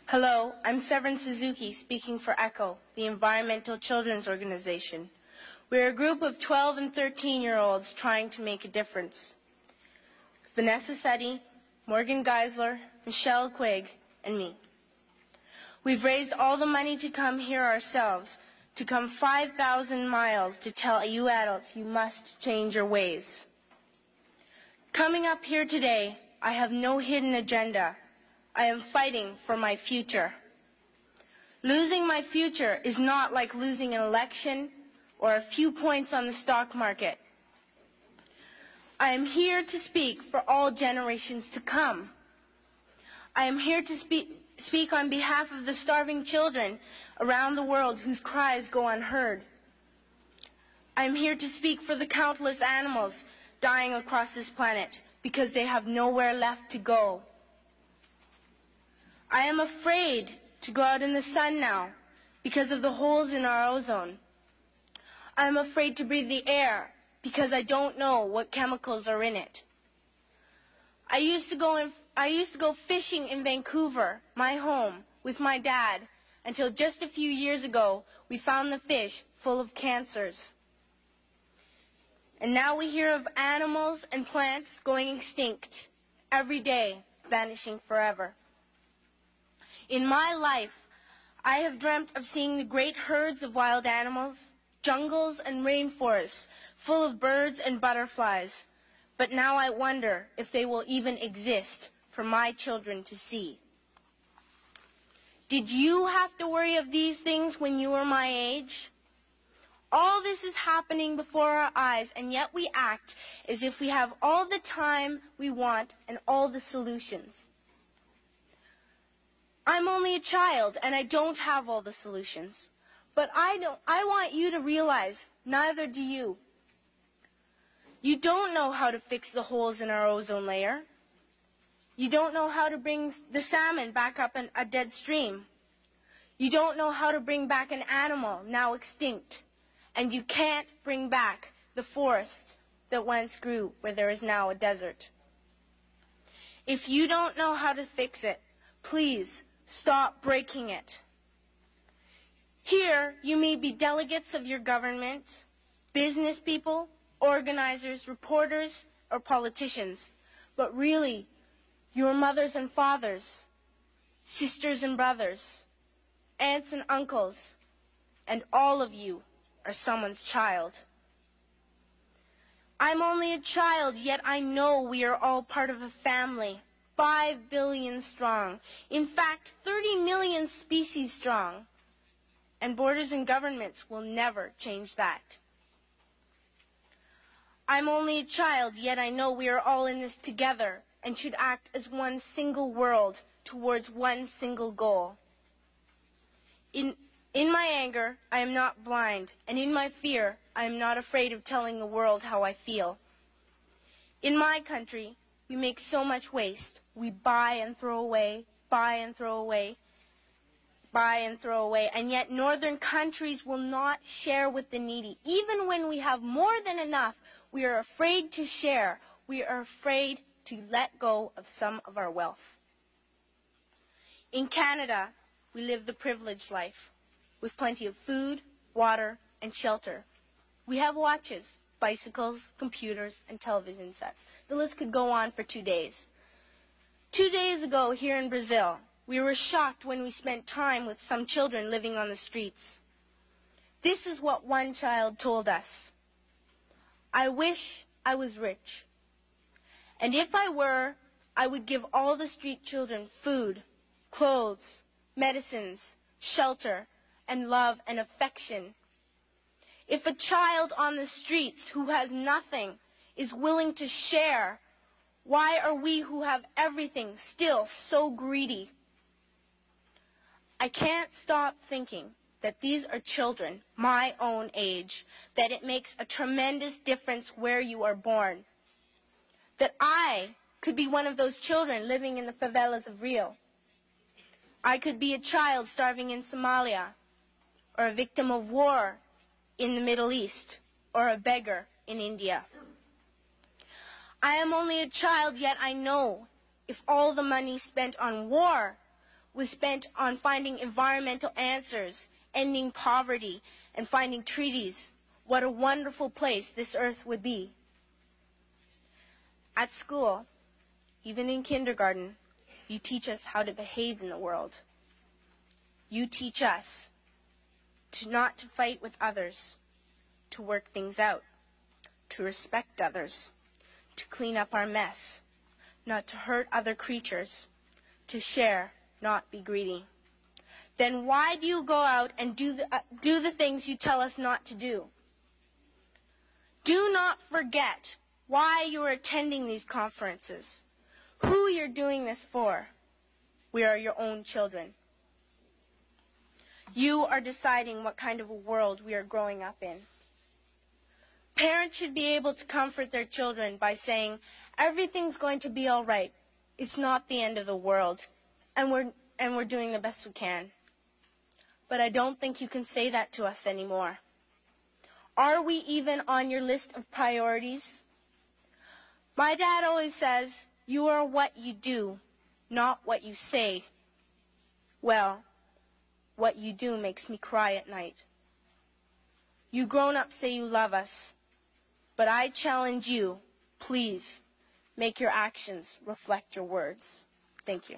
Hello, I'm Severin Suzuki speaking for ECHO, the Environmental Children's Organization. We're a group of 12 and 13-year-olds trying to make a difference. Vanessa Setti, Morgan Geisler, Michelle Quigg, and me. We've raised all the money to come here ourselves, to come 5,000 miles to tell you adults you must change your ways. Coming up here today, I have no hidden agenda. I am fighting for my future. Losing my future is not like losing an election or a few points on the stock market. I am here to speak for all generations to come. I am here to speak on behalf of the starving children around the world whose cries go unheard. I am here to speak for the countless animals dying across this planet because they have nowhere left to go. I am afraid to go out in the sun now because of the holes in our ozone. I am afraid to breathe the air because I don't know what chemicals are in it. I used to go fishing in Vancouver, my home, with my dad, until just a few years ago we found the fish full of cancers. And now we hear of animals and plants going extinct every day, vanishing forever. In my life, I have dreamt of seeing the great herds of wild animals, jungles and rainforests full of birds and butterflies, but now I wonder if they will even exist for my children to see. Did you have to worry of these things when you were my age? All this is happening before our eyes, and yet we act as if we have all the time we want and all the solutions. I'm only a child, and I don't have all the solutions. But I want you to realize, neither do you. You don't know how to fix the holes in our ozone layer. You don't know how to bring the salmon back up in a dead stream. You don't know how to bring back an animal now extinct. And you can't bring back the forests that once grew where there is now a desert. If you don't know how to fix it, please stop breaking it. Here, you may be delegates of your government, business people, organizers, reporters, or politicians, but really, your mothers and fathers, sisters and brothers, aunts and uncles, and all of you are someone's child. I'm only a child, yet I know we are all part of a family, 5 billion strong. In fact, 30 million species strong. And borders and governments will never change that. I'm only a child, yet I know we are all in this together and should act as one single world towards one single goal. In my anger, I am not blind, and in my fear, I am not afraid of telling the world how I feel. In my country, we make so much waste. We buy and throw away, buy and throw away, buy and throw away, and yet northern countries will not share with the needy. Even when we have more than enough, we are afraid to share. We are afraid to let go of some of our wealth. In Canada, we live the privileged life, with plenty of food, water, and shelter. We have watches, bicycles, computers, and television sets. The list could go on for 2 days. 2 days ago, here in Brazil, we were shocked when we spent time with some children living on the streets. This is what one child told us. I wish I was rich. And if I were, I would give all the street children food, clothes, medicines, shelter, and love and affection. If a child on the streets who has nothing is willing to share, why are we who have everything still so greedy? I can't stop thinking that these are children my own age, that it makes a tremendous difference where you are born, that I could be one of those children living in the favelas of Rio. I could be a child starving in Somalia, or a victim of war in the Middle East, or a beggar in India. I am only a child, yet I know if all the money spent on war was spent on finding environmental answers, ending poverty, and finding treaties, what a wonderful place this earth would be. At school, even in kindergarten, you teach us how to behave in the world. You teach us not to fight with others, to work things out, to respect others, to clean up our mess, not to hurt other creatures, to share, not be greedy. Then why do you go out and do the things you tell us not to do? Do not forget why you are attending these conferences, who you're doing this for. We are your own children. You are deciding what kind of a world we are growing up in. Parents should be able to comfort their children by saying, everything's going to be all right. It's not the end of the world, and we're doing the best we can. But I don't think you can say that to us anymore. Are we even on your list of priorities? My dad always says, you are what you do, not what you say. Well, what you do makes me cry at night. You grown-ups say you love us, but I challenge you, please, make your actions reflect your words. Thank you.